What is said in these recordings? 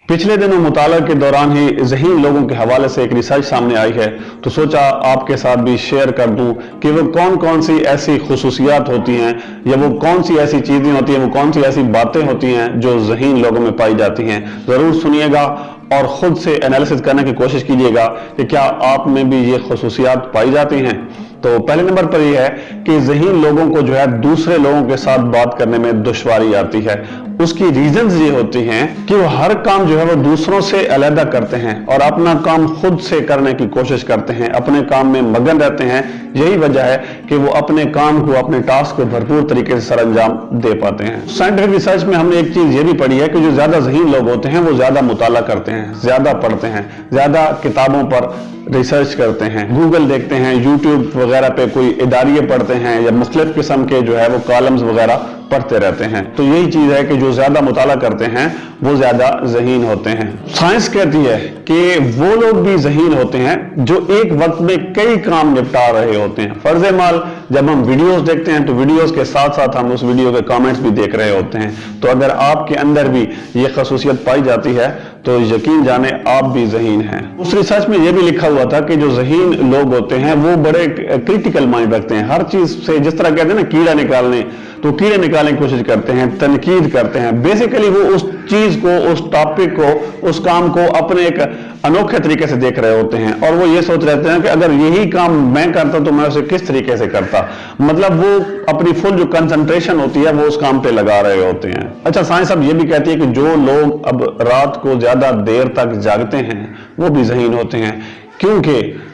पिछले दिनों मुताला के दौरान ही ज़हीन लोगों के हवाले से एक रिसर्च सामने आई है, तो सोचा आपके साथ भी शेयर कर दूं कि वो कौन कौन सी ऐसी खुसूसियात होती हैं या वो कौन सी ऐसी चीज़ें होती हैं, वो कौन सी ऐसी बातें होती हैं जो ज़हीन लोगों में पाई जाती हैं। ज़रूर सुनिएगा और ख़ुद से एनालिसिस करने की कोशिश कीजिएगा कि क्या आप में भी ये खुसूसियात पाई जाती हैं। तो पहले नंबर पर यह है कि ज़हीन लोगों को जो है दूसरे लोगों के साथ बात करने में दुश्वारी आती है। उसकी रीजंस ये होती हैं कि वो हर काम जो है वो दूसरों से अलग करते हैं और अपना काम खुद से करने की कोशिश करते हैं, अपने काम में मगन रहते हैं। यही वजह है कि वो अपने काम को, अपने टास्क को भरपूर तरीके से सरअंजाम दे पाते हैं। साइंटिफिक रिसर्च में हमने एक चीज ये भी पढ़ी है कि जो ज्यादा ज़हीन लोग होते हैं वो ज्यादा मुताला करते हैं, ज्यादा पढ़ते हैं, ज्यादा किताबों पर रिसर्च करते हैं, गूगल देखते हैं, यूट्यूब वगैरह पे कोई इदारिये पढ़ते हैं या मुख्तलिफ किस्म के जो है वो कॉलम्स वगैरह पढ़ते रहते हैं। तो यही चीज है कि जो ज्यादा मुताला करते हैं वो ज्यादा ज़हीन होते हैं। साइंस कहती है कि वो लोग भी ज़हीन होते हैं जो एक वक्त में कई काम निपटा रहे होते हैं। फर्ज माल जब हम वीडियोस देखते हैं तो वीडियोस के साथ साथ हम उस वीडियो के कमेंट्स भी देख रहे होते हैं। तो अगर आपके अंदर भी ये खसूसियत पाई जाती है तो यकीन जाने आप भी ज़हीन हैं। उस रिसर्च में यह भी लिखा हुआ था कि जो ज़हीन लोग होते हैं वो बड़े क्रिटिकल माइंड रखते हैं। हर चीज से, जिस तरह कहते हैं ना कीड़ा निकालने, तो कीड़े निकालने की कोशिश करते हैं, तनकीद करते हैं। बेसिकली वो उस चीज को, उस टॉपिक को, उस काम को अपने एक अनोखे तरीके से देख रहे होते हैं और वो ये सोच रहे हैं कि अगर यही काम मैं करता तो मैं उसे किस तरीके से करता। मतलब वो अपनी फुल जो कंसंट्रेशन होती है वो उस काम पे लगा रहे होते हैं। अच्छा, साइंस अब ये भी कहती है कि जो लोग अब रात को ज्यादा देर तक जागते हैं वो भी ज़हीन होते हैं, क्योंकि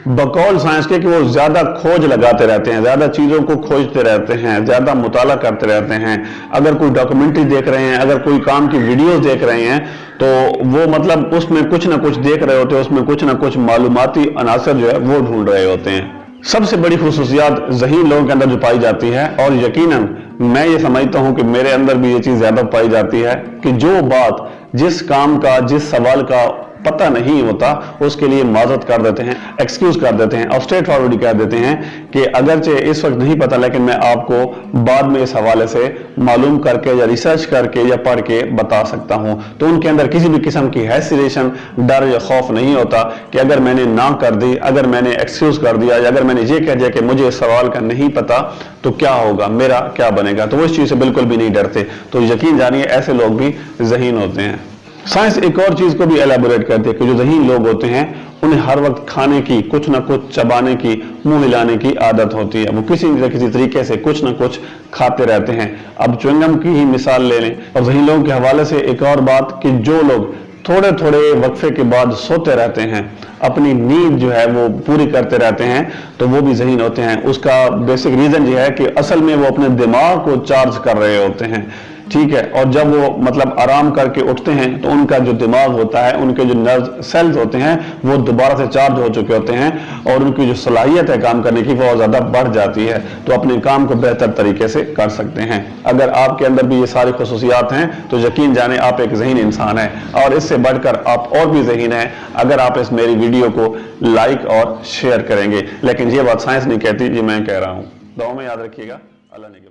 बकौल साइंस के कि वो ज्यादा खोज लगाते रहते हैं, ज्यादा चीजों को खोजते रहते हैं, ज्यादा मुताला करते रहते हैं। अगर कोई डॉक्यूमेंट्री देख रहे हैं, अगर कोई काम की वीडियोस देख रहे हैं तो वो मतलब उसमें कुछ ना कुछ देख रहे होते हैं, उसमें कुछ ना कुछ मालूमाती अनासर जो है वो ढूंढ रहे होते हैं। सबसे बड़ी खुसूसियात ज़हीन लोगों के अंदर जो पाई जाती है, और यकीनन मैं ये समझता हूं कि मेरे अंदर भी ये चीज ज्यादा पाई जाती है, कि जो बात, जिस काम का, जिस सवाल का पता नहीं होता उसके लिए माजरत कर देते हैं, एक्सक्यूज कर देते हैं और स्ट्रेट फॉरवर्ड कह देते हैं कि अगरचे इस वक्त नहीं पता लेकिन मैं आपको बाद में इस हवाले से मालूम करके या रिसर्च करके या पढ़ के बता सकता हूं। तो उनके अंदर किसी भी किस्म की हेसिटेशन, डर या खौफ नहीं होता कि अगर मैंने ना कर दी, अगर मैंने एक्सक्यूज कर दिया या अगर मैंने ये कह दिया कि मुझे इस सवाल का नहीं पता तो क्या होगा, मेरा क्या बनेगा। तो वो इस चीज से बिल्कुल भी नहीं डरते। तो यकीन जानिए ऐसे लोग भी ज़हीन होते हैं। साइंस एक और चीज को भी एलैबोरेट करती है कि जो ज़हीन लोग होते हैं उन्हें हर वक्त खाने की, कुछ ना कुछ चबाने की, मुंह हिलाने की आदत होती है। वो किसी न किसी तरीके से कुछ ना कुछ खाते रहते हैं। अब च्युइंगम की ही मिसाल ले लें। और ज़हीन लोगों के हवाले से एक और बात कि जो लोग थोड़े थोड़े वक्फे के बाद सोते रहते हैं, अपनी नींद जो है वो पूरी करते रहते हैं, तो वो भी ज़हीन होते हैं। उसका बेसिक रीजन ये है कि असल में वो अपने दिमाग को चार्ज कर रहे होते हैं, ठीक है। और जब वो मतलब आराम करके उठते हैं तो उनका जो दिमाग होता है, उनके जो नर्व सेल्स होते हैं वो दोबारा से चार्ज हो चुके होते हैं और उनकी जो सलाहियत है काम करने की वो ज्यादा बढ़ जाती है, तो अपने काम को बेहतर तरीके से कर सकते हैं। अगर आपके अंदर भी ये सारी खुसूसियात हैं तो यकीन जाने आप एक ज़हीन इंसान है, और इससे बढ़कर आप और भी ज़हीन है अगर आप इस मेरी वीडियो को लाइक और शेयर करेंगे। लेकिन ये बात साइंस नहीं कहती, ये मैं कह रहा हूँ। दुआ में याद रखिएगा। अल्लाह ने